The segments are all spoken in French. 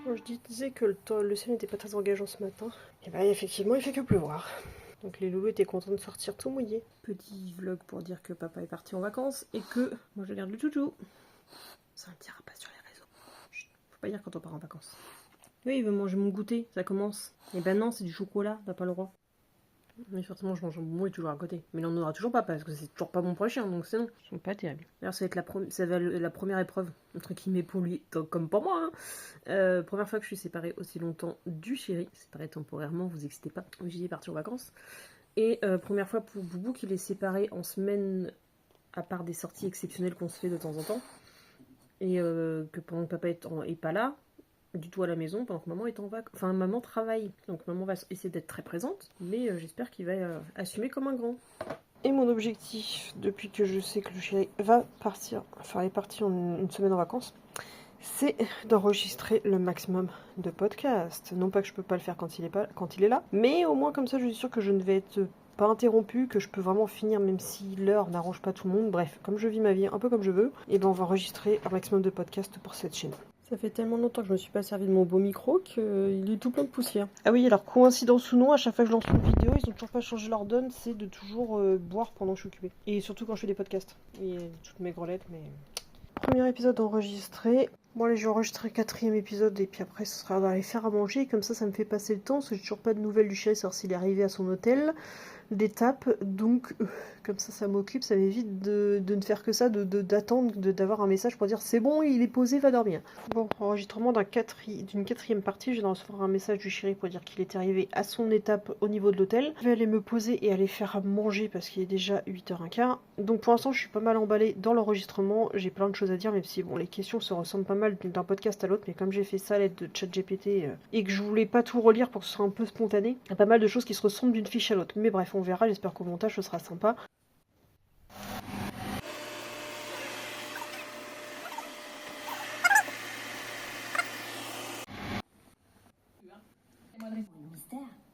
Quand je disais que le ciel n'était pas très engageant ce matin, et bah effectivement il fait que pleuvoir. Donc les loulous étaient contents de sortir tout mouillés. Petit vlog pour dire que papa est parti en vacances et que moi je garde le chouchou. Ça ne dira pas sur les réseaux. Chut, faut pas dire quand on part en vacances. Oui, il veut manger mon goûter, ça commence. Et ben non, c'est du chocolat, t'as pas le droit. Mais forcément, je mange un bonbon, il est toujours à côté. Mais il n'en aura toujours pas parce que c'est toujours pas bon pour le chien, donc c'est non. Ils sont pas terribles. D'ailleurs, ça va être la première épreuve, entre guillemets, pour lui, comme pour moi. Première fois que je suis séparée aussi longtemps du chéri. Séparée temporairement, vous excitez pas. J'y ai parti en vacances. Et première fois pour Boubou qu'il est séparé en semaine, à part des sorties exceptionnelles qu'on se fait de temps en temps. Et que pendant que papa est pas là, du tout à la maison, pendant que maman est en vacances. Enfin, maman travaille. Donc maman va essayer d'être très présente. Mais j'espère qu'il va assumer comme un grand. Et mon objectif, depuis que je sais que le chéri va partir, enfin est parti une semaine en vacances, c'est d'enregistrer le maximum de podcasts. Non pas que je peux pas le faire quand il est là, mais au moins comme ça je suis sûre que je ne vais être pas interrompue, que je peux vraiment finir même si l'heure n'arrange pas tout le monde. Bref, comme je vis ma vie un peu comme je veux, et ben on va enregistrer un maximum de podcasts pour cette chaîne. Ça fait tellement longtemps que je me suis pas servi de mon beau micro qu'il est tout plein de poussière. Ah oui, alors coïncidence ou non, à chaque fois que je lance une vidéo, ils ont toujours pas changé leur donne, c'est de toujours boire pendant que je suis occupée. Et surtout quand je fais des podcasts. Et toutes mes grelettes, mais... Premier épisode enregistré. Bon allez, je vais enregistrer le 4e épisode et puis après ce sera d'aller faire à manger. Comme ça me fait passer le temps parce que j'ai toujours pas de nouvelles du chéri, savoir s'il est arrivé à son hôtel d'étape. Donc comme ça m'occupe, ça m'évite de ne faire que ça, d'attendre, d'avoir un message pour dire c'est bon, il est posé, va dormir. Bon, enregistrement d'une 4e partie, je viens de recevoir un message du chéri pour dire qu'il est arrivé à son étape au niveau de l'hôtel. Je vais aller me poser et aller faire à manger parce qu'il est déjà 8h15. Donc pour l'instant je suis pas mal emballée dans l'enregistrement, j'ai plein de choses à dire même si bon les questions se ressemblent pas mal d'un podcast à l'autre, mais comme j'ai fait ça à l'aide de ChatGPT et que je voulais pas tout relire pour que ce soit un peu spontané, il y a pas mal de choses qui se ressemblent d'une fiche à l'autre. Mais bref, on verra, j'espère qu'au montage ce sera sympa.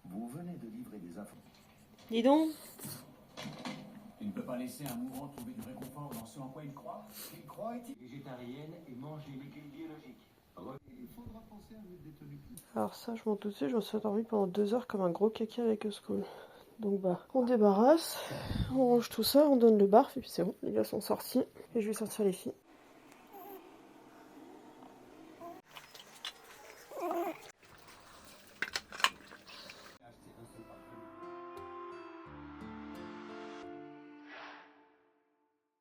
Vous venez de livrer des infos. Dis donc. Il ne peut pas laisser un mourant trouver du réconfort dans ce en quoi il croit. Il croit être végétarienne et mange des légumes biologiques. Il faudra penser à mieux détenir. Alors ça, je m'en doutais, je me suis endormie pendant 2 heures comme un gros caca avec le school. Donc bah, on débarrasse, on range tout ça, on donne le barf et puis c'est bon, les gars sont sortis et je vais sortir les filles.